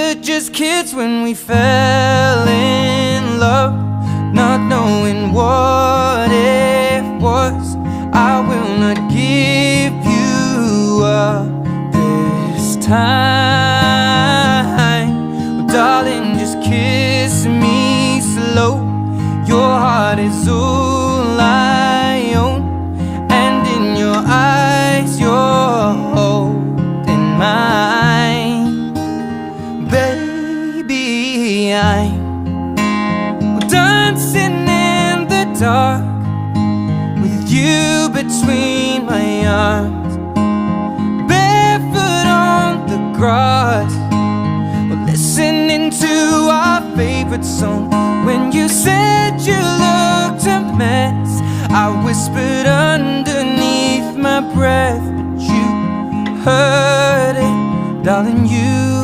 were just kids when we fell in love, not knowing what it was. I will not give you up this time. Well, darling, just kiss me slow. Your heart is all I own, and in your eyes you're holding mine. Baby, I'm dancing in the dark with you between my arms, barefoot on the grass. We're listening to our favorite song. When you said you looked a mess, I whispered underneath my breath, but you heard it, darling, you